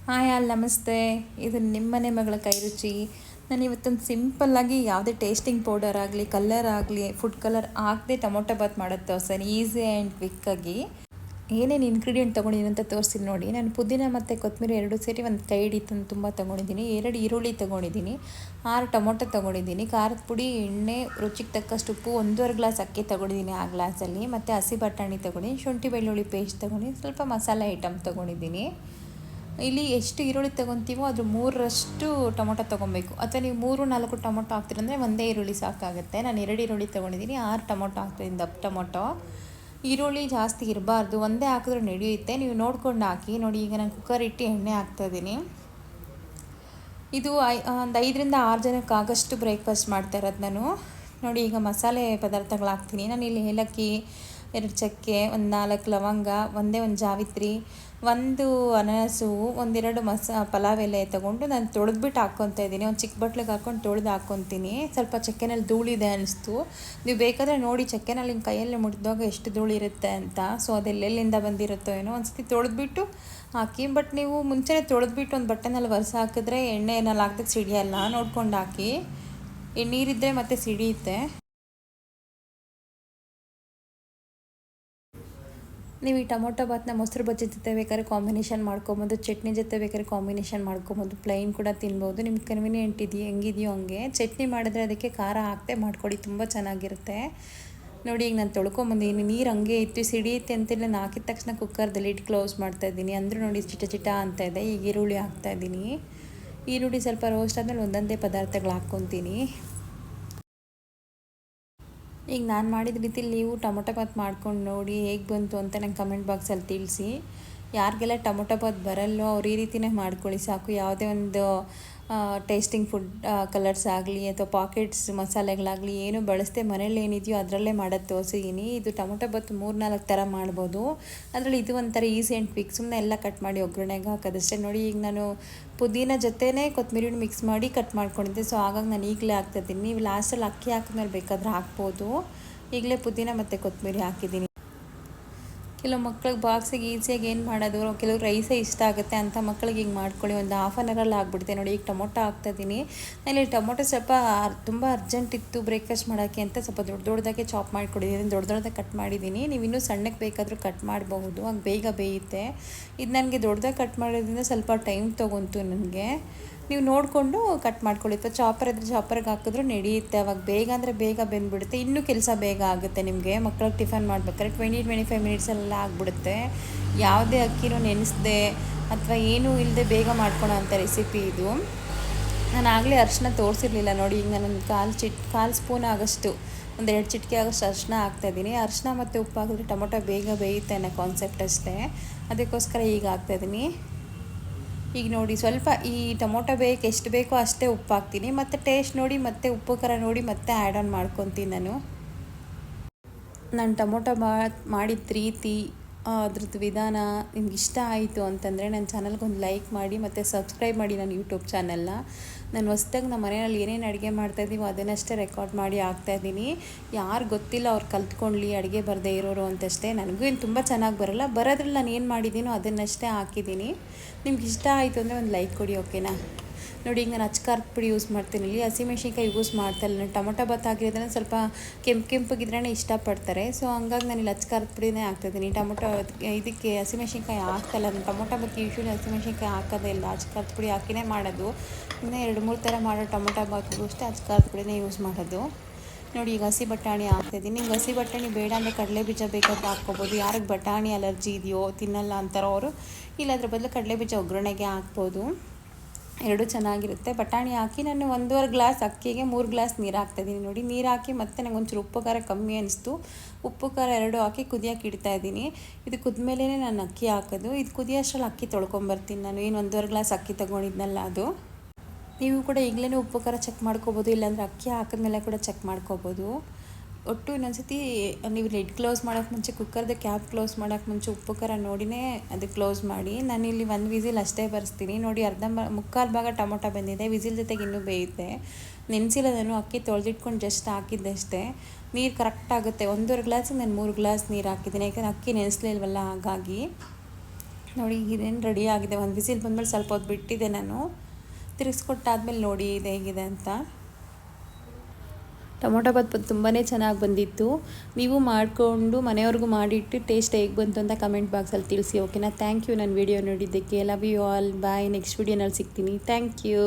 Hi all ನಮಸ್ತೆ. ಇದು ನಿಮ್ಮನೆ ಮಗಳ ಕೈ ರುಚಿ. ನಾನು ಇವತ್ತೊಂದು ಸಿಂಪಲ್ಲಾಗಿ ಯಾವುದೇ ಟೇಸ್ಟಿಂಗ್ ಪೌಡರ್ ಆಗಲಿ ಕಲರ್ ಆಗಲಿ ಫುಡ್ ಕಲರ್ ಆಗದೆ ಟೊಮೊಟೊ ಬಾತ್ ಮಾಡೋದು ತೋರಿಸ್ತೀನಿ ಈಸಿ ಆ್ಯಂಡ್ ಕ್ವಿಕ್ಕಾಗಿ. ಏನೇನು ಇಂಗ್ರೀಡಿಯೆಂಟ್ ತೊಗೊಂಡಿದ್ದೀನಿ ಅಂತ ತೋರಿಸ್ತೀನಿ ನೋಡಿ. ನಾನು ಪುದೀನ ಮತ್ತು ಕೊತ್ತಂಬರಿ ಎರಡು ಸೇರಿ ಒಂದು ಕೈ ಹಿಡಿ ತುಂಬ ತೊಗೊಂಡಿದ್ದೀನಿ. 2 ಈರುಳ್ಳಿ ತೊಗೊಂಡಿದ್ದೀನಿ, 6 ಟೊಮೊಟೊ ತೊಗೊಂಡಿದ್ದೀನಿ, ಖಾರದ ಪುಡಿ, ಎಣ್ಣೆ, ರುಚಿಗೆ ತಕ್ಕಷ್ಟು ಉಪ್ಪು, 1.5 ಗ್ಲಾಸ್ ಅಕ್ಕಿ ತೊಗೊಂಡಿದ್ದೀನಿ ಆ ಗ್ಲಾಸಲ್ಲಿ, ಮತ್ತು ಹಸಿ ಬಟಾಣಿ ತೊಗೊಂಡಿದ್ದೀನಿ, ಶುಂಠಿ ಬೆಳ್ಳುಳ್ಳಿ ಪೇಸ್ಟ್ ತೊಗೊಂಡಿದ್ದೀನಿ, ಸ್ವಲ್ಪ ಮಸಾಲೆ ಐಟಮ್ ತೊಗೊಂಡಿದ್ದೀನಿ. ಇಲ್ಲಿ ಎಷ್ಟು ಈರುಳ್ಳಿ ತೊಗೊತೀವೋ ಅದ್ರ 3ರಷ್ಟು ಟೊಮೊಟೊ ತೊಗೊಬೇಕು. ಅಥವಾ ನೀವು 3-4 ಟೊಮೊಟೊ ಹಾಕ್ತೀರಂದರೆ ಒಂದೇ ಈರುಳ್ಳಿ ಸಾಕಾಗುತ್ತೆ. ನಾನು 2 ಈರುಳ್ಳಿ ತೊಗೊಂಡಿದ್ದೀನಿ, 6 ಟೊಮೊಟೊ ಹಾಕ್ತಿದ್ದೀನಿ, ದಪ್ಪ ಟೊಮೊಟೊ. ಈರುಳ್ಳಿ ಜಾಸ್ತಿ ಇರಬಾರ್ದು, ಒಂದೇ ಹಾಕಿದ್ರೆ ನಡೆಯುತ್ತೆ, ನೀವು ನೋಡ್ಕೊಂಡು ಹಾಕಿ. ನೋಡಿ, ಈಗ ನಾನು ಕುಕ್ಕರ್ ಇಟ್ಟು ಎಣ್ಣೆ ಹಾಕ್ತಾಯಿದ್ದೀನಿ. ಇದು ಒಂದು 5-6 ಜನಕ್ಕಾಗಷ್ಟು ಬ್ರೇಕ್ಫಾಸ್ಟ್ ಮಾಡ್ತಾ ಇರೋದು ನಾನು. ನೋಡಿ, ಈಗ ಮಸಾಲೆ ಪದಾರ್ಥಗಳು ಹಾಕ್ತೀನಿ. ನಾನು ಇಲ್ಲಿ ಏಲಕ್ಕಿ, 2 ಚಕ್ಕೆ, ಒಂದು 4 ಲವಂಗ, ಒಂದು ಜಾವಿತ್ರಿ, 1 ಅನಾನಸು, 1-2 ಪಲಾವ್ ಎಲೆ ತೊಗೊಂಡು ನಾನು ತೊಳೆದ್ಬಿಟ್ಟು ಹಾಕ್ಕೊತಾ ಇದ್ದೀನಿ. ಒಂದು ಚಿಕ್ಕ ಬಟ್ಲಿಗೆ ಹಾಕ್ಕೊಂಡು ತೊಳೆದು ಹಾಕ್ಕೊತೀನಿ. ಸ್ವಲ್ಪ ಚಕ್ಕೆನಲ್ಲಿ ಧೂಳಿದೆ ಅನ್ನಿಸ್ತು. ನೀವು ಬೇಕಾದರೆ ನೋಡಿ, ಚಕ್ಕೆನಲ್ಲಿ ಹಿಂಗೆ ಕೈಯಲ್ಲಿ ಮುಟ್ಟಿದಾಗ ಎಷ್ಟು ಧೂಳಿರುತ್ತೆ ಅಂತ. ಸೊ ಅದೆಲ್ಲೆಲ್ಲಿಂದ ಬಂದಿರುತ್ತೋ ಏನೋ. ಒಂದು ಸತಿ ತೊಳೆದ್ಬಿಟ್ಟು ಹಾಕಿ. ಬಟ್ ನೀವು ಮುಂಚೆನೇ ತೊಳೆದ್ಬಿಟ್ಟು ಒಂದು ಬಟ್ಟೆನಲ್ಲಿ ಒರೆಸಿ ಹಾಕಿದ್ರೆ ಎಣ್ಣೆ ಏನಲ್ಲಿ ಹಾಕ್ದಾಗ ಸಿಡಿಯಲ್ಲ. ನೋಡ್ಕೊಂಡು ಹಾಕಿ, ನೀರಿದ್ದರೆ ಮತ್ತೆ ಸಿಡಿಯುತ್ತೆ. ನೀವು ಈ ಟೊಮೊಟೊ ಬಾತನ್ನ ಮೊಸರು ಬಜ್ಜಿ ಜೊತೆ ಬೇಕಾದ್ರೆ ಕಾಂಬಿನೇಷನ್ ಮಾಡ್ಕೊಬೋದು, ಚಟ್ನಿ ಜೊತೆ ಬೇಕಾದ್ರೆ ಕಾಂಬಿನೇಷನ್ ಮಾಡ್ಕೊಬೋದು, ಪ್ಲೈನ್ ಕೂಡ ತಿನ್ಬೋದು. ನಿಮ್ಗೆ ಕನ್ವೀನಿಯೆಂಟ್ ಇದೆಯೋ ಹೆಂಗಿದೆಯೋ ಹಂಗೆ. ಚಟ್ನಿ ಮಾಡಿದ್ರೆ ಅದಕ್ಕೆ ಖಾರ ಹಾಕ್ತೆ ಮಾಡ್ಕೊಡಿ, ತುಂಬ ಚೆನ್ನಾಗಿರುತ್ತೆ. ನೋಡಿ, ಈಗ ನಾನು ತೊಳ್ಕೊಂಬಂದಿದ್ದೀನಿ. ನೀರು ಹಂಗೆ ಇತ್ತು, ಸಿಡಿಯುತ್ತೆ ಅಂತೇಳಿ ನಾನು ಹಾಕಿದ ತಕ್ಷಣ ಕುಕ್ಕರ್ದಲ್ಲಿ ಇಟ್ಟು ಕ್ಲೋಸ್ ಮಾಡ್ತಾಯಿದ್ದೀನಿ. ಅಂದರೂ ನೋಡಿ ಚಿಟ ಅಂತ ಇದೆ. ಈಗ ಈರುಳ್ಳಿ ಹಾಕ್ತಾಯಿದ್ದೀನಿ. ಈರುಳ್ಳಿ ಸ್ವಲ್ಪ ರೋಸ್ಟ್ ಆದಮೇಲೆ ಒಂದೊಂದೇ ಪದಾರ್ಥಗಳು ಹಾಕ್ಕೊತೀನಿ. ಈಗ ನಾನು ಮಾಡಿದ ರೀತಿಲಿ ನೀವು ಟೊಮೊಟೊ ಬಾತ್ ಮಾಡ್ಕೊಂಡು ನೋಡಿ ಹೇಗೆ ಬಂತು ಅಂತ ನಂಗೆ ಕಮೆಂಟ್ ಬಾಕ್ಸಲ್ಲಿ ತಿಳಿಸಿ. ಯಾರಿಗೆಲ್ಲ ಟೊಮೊಟೊ ಬಾತ್ ಬರಲ್ಲೋ ಅವ್ರು ಈ ರೀತಿಯೇ ಮಾಡ್ಕೊಳ್ಳಿ ಸಾಕು. ಯಾವುದೇ ಒಂದು ಟೇಸ್ಟಿಂಗ್ ಫುಡ್ ಕಲರ್ಸ್ ಆಗಲಿ ಅಥವಾ ಪಾಕೆಟ್ಸ್ ಮಸಾಲೆಗಳಾಗಲಿ ಏನು ಬಳಸದೆ ಮನೇಲಿ ಏನಿದೆಯೋ ಅದರಲ್ಲೇ ಮಾಡೋದು ತೋರಿಸಿದ್ದೀನಿ. ಇದು ಟೊಮೊಟೊ ಬಾತ್ 3-4 ಥರ ಮಾಡ್ಬೋದು. ಅದರಲ್ಲಿ ಇದು ಒಂಥರ ಈಸಿ ಆ್ಯಂಡ್ ಕ್ವಿಕ್. ಸುಮ್ಮನೆ ಎಲ್ಲ ಕಟ್ ಮಾಡಿ ಒಗ್ಗರಣೆಗೆ ಹಾಕೋದಷ್ಟೇ. ನೋಡಿ, ಈಗ ನಾನು ಪುದೀನ ಜೊತೆನೇ ಕೊತ್ತಂಬರಿ ಮಿಕ್ಸ್ ಮಾಡಿ ಕಟ್ ಮಾಡ್ಕೊಂಡಿದ್ದೆ. ಸೊ ಹಾಗಾಗಿ ನಾನು ಈಗಲೇ ಹಾಕ್ತಾಯಿದ್ದೀನಿ. ನೀವು ಲಾಸ್ಟಲ್ಲಿ ಅಕ್ಕಿ ಹಾಕಿದ್ಮೇಲೆ ಬೇಕಾದರೆ ಹಾಕ್ಬೋದು. ಈಗಲೇ ಪುದೀನ ಮತ್ತು ಕೊತ್ತಂಬರಿ ಹಾಕಿದ್ದೀನಿ. ಕೆಲವು ಮಕ್ಳಿಗೆ ಬಾಕ್ಸಿಗೆ ಈಸಿಯಾಗಿ ಏನು ಮಾಡೋದು, ಕೆಲವು ರೈಸೇ ಇಷ್ಟ ಆಗುತ್ತೆ ಅಂತ ಮಕ್ಳಿಗೆ ಹಿಂಗೆ ಮಾಡ್ಕೊಳ್ಳಿ. ಒಂದು ಹಾಫ್ ಆನ್ ಅವರಲ್ಲಿ ಆಗಿಬಿಡುತ್ತೆ. ನೋಡಿ, ಈಗ ಟೊಮೊಟೊ ಹಾಕ್ತಾಯಿದ್ದೀನಿ. ನಾನು ಇಲ್ಲಿ ಟೊಮೊಟೊ ಸ್ವಲ್ಪ ತುಂಬ ಅರ್ಜೆಂಟ್ ಇತ್ತು ಬ್ರೇಕ್ಫಾಸ್ಟ್ ಮಾಡೋಕ್ಕೆ ಅಂತ ಸ್ವಲ್ಪ ದೊಡ್ಡದಾಗೆ ಚಾಪ್ ಮಾಡಿಕೊಡಿದ್ದೀನಿ. ದೊಡ್ಡದಾಗೆ ಕಟ್ ಮಾಡಿದ್ದೀನಿ. ನೀವು ಇನ್ನೂ ಸಣ್ಣಕ್ಕೆ ಬೇಕಾದರೂ ಕಟ್ ಮಾಡಬಹುದು, ಹಂಗೆ ಬೇಗ ಬೇಯುತ್ತೆ. ಇದು ನನಗೆ ದೊಡ್ಡದಾಗಿ ಕಟ್ ಮಾಡೋದ್ರಿಂದ ಸ್ವಲ್ಪ ಟೈಮ್ ತೊಗೊಂತು ನನಗೆ. ನೀವು ನೋಡಿಕೊಂಡು ಕಟ್ ಮಾಡ್ಕೊಳ್ಳಿ. ಅಥವಾ ಚಾಪರ್ ಇದ್ದರೆ ಚಾಪರ್ಗೆ ಹಾಕಿದ್ರೂ ನಡೆಯುತ್ತೆ. ಅವಾಗ ಬೇಗ ಅಂದರೆ ಬೇಗ ಬೆಂದ್ಬಿಡುತ್ತೆ. ಇನ್ನೂ ಕೆಲಸ ಬೇಗ ಆಗುತ್ತೆ ನಿಮಗೆ. ಮಕ್ಕಳಿಗೆ ಟಿಫನ್ ಮಾಡ್ಬೇಕಾದ್ರೆ 20-25 ಮಿನಿಟ್ಸಲ್ಲೆಲ್ಲ ಆಗಿಬಿಡುತ್ತೆ. ಯಾವುದೇ ಅಕ್ಕಿನೂ ನೆನೆಸ್ದೆ ಅಥವಾ ಏನೂ ಇಲ್ಲದೆ ಬೇಗ ಮಾಡ್ಕೊಳೋ ಅಂಥ ರೆಸಿಪಿ ಇದು. ನಾನು ಆಗಲೇ ಅರಿಶಿನ ತೋರಿಸಿರಲಿಲ್ಲ. ನೋಡಿ, ಈಗ ನಾನು ಕಾಲು ಸ್ಪೂನ್ ಆಗೋಷ್ಟು, 1-2 ಚಿಟಿಕೆ ಆಗೋಷ್ಟು ಅರಿಶಿನ ಹಾಕ್ತಾಯಿದ್ದೀನಿ. ಅರಿಶಿನ ಮತ್ತು ಉಪ್ಪು ಹಾಕಿದ್ರೆ ಟೊಮೊಟೊ ಬೇಗ ಬೇಯುತ್ತೆ ಅನ್ನೋ ಕಾನ್ಸೆಪ್ಟ್ ಅಷ್ಟೇ. ಅದಕ್ಕೋಸ್ಕರ ಈಗ ಹಾಕ್ತಾಯಿದ್ದೀನಿ. ಈಗ ನೋಡಿ, ಸ್ವಲ್ಪ ಈ ಟೊಮೊಟೊ ಬೇಯಕ್ಕೆ ಎಷ್ಟು ಬೇಕೋ ಅಷ್ಟೇ ಉಪ್ಪು ಹಾಕ್ತೀನಿ. ಮತ್ತು ಟೇಸ್ಟ್ ನೋಡಿ, ಮತ್ತು ಉಪ್ಪು ಖಾರ ನೋಡಿ ಮತ್ತೆ ಆ್ಯಡ್ ಆನ್ ಮಾಡ್ಕೊತೀನಿ ನಾನು ಟೊಮೊಟೊ ಬಾತ್ ಮಾಡಿದ ರೀತಿ, ಅದ್ರದ್ದು ವಿಧಾನ ನಿಮ್ಗೆ ಇಷ್ಟ ಆಯಿತು ಅಂತಂದರೆ ನನ್ನ ಚಾನಲ್ಗೊಂದು ಲೈಕ್ ಮಾಡಿ ಮತ್ತು ಸಬ್ಸ್ಕ್ರೈಬ್ ಮಾಡಿ ನನ್ನ ಯೂಟ್ಯೂಬ್ ಚಾನಲ್ನ. ನಾನು ಹೊಸ್ದಾಗಿ ನಮ್ಮ ಮನೆಯಲ್ಲಿ ಏನೇನು ಅಡುಗೆ ಮಾಡ್ತಾಯಿದ್ದೀವೋ ಅದನ್ನಷ್ಟೇ ರೆಕಾರ್ಡ್ ಮಾಡಿ ಹಾಕ್ತಾಯಿದ್ದೀನಿ. ಯಾರು ಗೊತ್ತಿಲ್ಲ ಅವ್ರು ಕಲ್ತ್ಕೊಳ್ಳಿ, ಅಡುಗೆ ಬರದೇ ಇರೋರು ಅಂತಷ್ಟೇ. ನನಗೂ ಏನು ತುಂಬ ಚೆನ್ನಾಗಿ ಬರೋಲ್ಲ, ಬರೋದ್ರಲ್ಲಿ ನಾನು ಏನು ಮಾಡಿದ್ದೀನೋ ಅದನ್ನಷ್ಟೇ ಹಾಕಿದ್ದೀನಿ. ನಿಮ್ಗೆ ಇಷ್ಟ ಆಯಿತು ಅಂದರೆ ಒಂದು ಲೈಕ್ ಕೊಡಿ, ಓಕೆನಾ? ನೋಡಿ, ಈಗ ನಾನು ಅಚ್ಕಾರದ ಪುಡಿ ಯೂಸ್ ಮಾಡ್ತೀನಿ. ಇಲ್ಲಿ ಹಸಿಮೆಣ್ಸಿನ್ಕಾಯಿ ಯೂಸ್ ಮಾಡ್ತಾಯಿಲ್ಲ. ನಾನು ಟೊಮೊಟೊ ಬಾತ್ ಆಗಿರೋದ್ರಿಂದ ಸ್ವಲ್ಪ ಕೆಂಪಗಿದ್ರೇ ಇಷ್ಟಪಡ್ತಾರೆ. ಸೊ ಹಂಗಾಗಿ ನಾನು ಇಲ್ಲಿ ಅಚ್ಕಾರದ ಪುಡಿನೇ ಹಾಕ್ತಾಯಿದ್ದೀನಿ. ಟೊಮೊಟೊ ಇದಕ್ಕೆ ಹಸಿಮೆಣ್ಸಿನ್ಕಾಯಿ ಹಾಕ್ತಾಯಿಲ್ಲ. ನಾನು ಟೊಮೊಟೊ ಬಾತ್ ಯೂಶ್ವಲಿ ಹಸಿಮೆಣ್ಸಿನ್ಕಾಯಿ ಹಾಕೋದೇ ಇಲ್ಲ, ಅಚ್ಕಾರದ ಪುಡಿ ಹಾಕಿನೇ ಮಾಡೋದು. ಇನ್ನೂ 2-3 ಥರ ಮಾಡೋ ಟೊಮೊಟೊ ಬಾತ್ಗೂ ಅಷ್ಟೇ ಅಚ್ಕಾರದ ಪುಡಿನೇ ಯೂಸ್ ಮಾಡೋದು. ನೋಡಿ, ಈಗ ಹಸಿ ಬಟಾಣಿ ಹಾಕ್ತಾಯಿದ್ದೀನಿ. ನಿಮ್ಗೆ ಹಸಿ ಬಟಾಣಿ ಬೇಡ ಅಂದರೆ ಕಡಲೆ ಬೀಜ ಬೇಕಾದ್ರೆ ಹಾಕ್ಕೊಬೋದು. ಯಾರಿಗೆ ಬಟಾಣಿ ಅಲರ್ಜಿ ಇದೆಯೋ, ತಿನ್ನಲ್ಲ ಅಂತಾರೋ ಅವರು ಇಲ್ಲ, ಅದ್ರ ಬದಲು ಕಡಲೆ ಬೀಜ ಒಗ್ಗರಣೆಗೆ ಹಾಕ್ಬೋದು. ಎರಡೂ ಚೆನ್ನಾಗಿರುತ್ತೆ. ಬಟಾಣಿ ಹಾಕಿ ನಾನು 1.5 ಗ್ಲಾಸ್ ಅಕ್ಕಿಗೆ 3 ಗ್ಲಾಸ್ ನೀರು ಹಾಕ್ತಾಯಿದ್ದೀನಿ. ನೋಡಿ, ನೀರು ಹಾಕಿ ಮತ್ತೆ ನಂಗೆ ಒಂಚೂರು ಉಪ್ಪು ಖಾರ ಕಮ್ಮಿ ಅನಿಸ್ತು. ಉಪ್ಪು ಖಾರ 2 ಹಾಕಿ ಕುದಿಯೋಕೆ ಇಡ್ತಾಯಿದ್ದೀನಿ. ಇದು ಕುದ್ಮೇಲೆ ನಾನು ಅಕ್ಕಿ ಹಾಕೋದು. ಇದು ಕುದಿಯೋಷ್ಟರಲ್ಲಿ ಅಕ್ಕಿ ತೊಳ್ಕೊಂಬರ್ತೀನಿ ನಾನು. ಏನು 1.5 ಗ್ಲಾಸ್ ಅಕ್ಕಿ ತೊಗೊಂಡಿದ್ನಲ್ಲ ಅದು. ನೀವು ಕೂಡ ಈಗಲೇ ಉಪ್ಪು ಖಾರ ಚೆಕ್ ಮಾಡ್ಕೋಬೋದು, ಇಲ್ಲಾಂದರೆ ಅಕ್ಕಿ ಹಾಕಿದ್ಮೇಲೆ ಕೂಡ ಚೆಕ್ ಮಾಡ್ಕೋಬೋದು. ಒಟ್ಟು ಇನ್ನೊಂದ್ಸತಿ ನೀವು ಲಿಡ್ ಕ್ಲೋಸ್ ಮಾಡೋಕ್ಕೆ ಮುಂಚೆ, ಕುಕ್ಕರ್ದು ಕ್ಯಾಪ್ ಕ್ಲೋಸ್ ಮಾಡೋಕ್ಕೆ ಮುಂಚೆ ಉಪ್ಪು ಖಾರ ನೋಡಿನೇ ಅದು ಕ್ಲೋಸ್ ಮಾಡಿ. ನಾನಿಲ್ಲಿ 1 ವಿಸಿಲ್ ಅಷ್ಟೇ ಬರ್ಸ್ತೀನಿ. ನೋಡಿ, ಮುಕ್ಕಾಲು ಭಾಗ ಟೊಮೊಟೊ ಬೆಂದಿದೆ. ವಿಸಿಲ್ ಜೊತೆಗೆ ಇನ್ನೂ ಬೇಯುತ್ತೆ. ನೆನೆಸಿಲ್ಲ ನಾನು, ಅಕ್ಕಿ ತೊಳೆದಿಟ್ಕೊಂಡು ಜಸ್ಟ್ ಹಾಕಿದ್ದಷ್ಟೇ. ನೀರು ಕರೆಕ್ಟಾಗುತ್ತೆ. 1.5 ಗ್ಲಾಸಿಗೆ ನಾನು 3 ಗ್ಲಾಸ್ ನೀರು ಹಾಕಿದ್ದೀನಿ, ಯಾಕಂದರೆ ಅಕ್ಕಿ ನೆನೆಸ್ಲಿಲ್ವಲ್ಲ ಹಾಗಾಗಿ. ನೋಡಿ ಇದೇನು ರೆಡಿ ಆಗಿದೆ. ಒಂದು ವಿಸಿಲ್ ಬಂದಮೇಲೆ ಸ್ವಲ್ಪ ಹೊತ್ತು ಬಿಟ್ಟಿದ್ದೆ ನಾನು. ತಿರುಗಿಸ್ಕೊಟ್ಟಾದ್ಮೇಲೆ ನೋಡಿ ಇದು ಹೇಗಿದೆ ಅಂತ. ಟೊಮೊಟೊ ಬಾತ್ ತುಂಬಾ ಚೆನ್ನಾಗಿ ಬಂದಿತ್ತು. ನೀವು ಮಾಡಿಕೊಂಡು ಮನೆಯವ್ರಿಗೂ ಮಾಡಿಟ್ಟು ಟೇಸ್ಟ್ ಹೇಗೆ ಬಂತು ಅಂತ ಕಮೆಂಟ್ ಬಾಕ್ಸಲ್ಲಿ ತಿಳಿಸಿ. ಓಕೆನಾ? ಥ್ಯಾಂಕ್ ಯು ನನ್ನ ವಿಡಿಯೋ ನೋಡಿದ್ದಕ್ಕೆ. Love you all. Bye. Next ವಿಡಿಯೋನಲ್ಲಿ ಸಿಗ್ತೀನಿ. Thank you.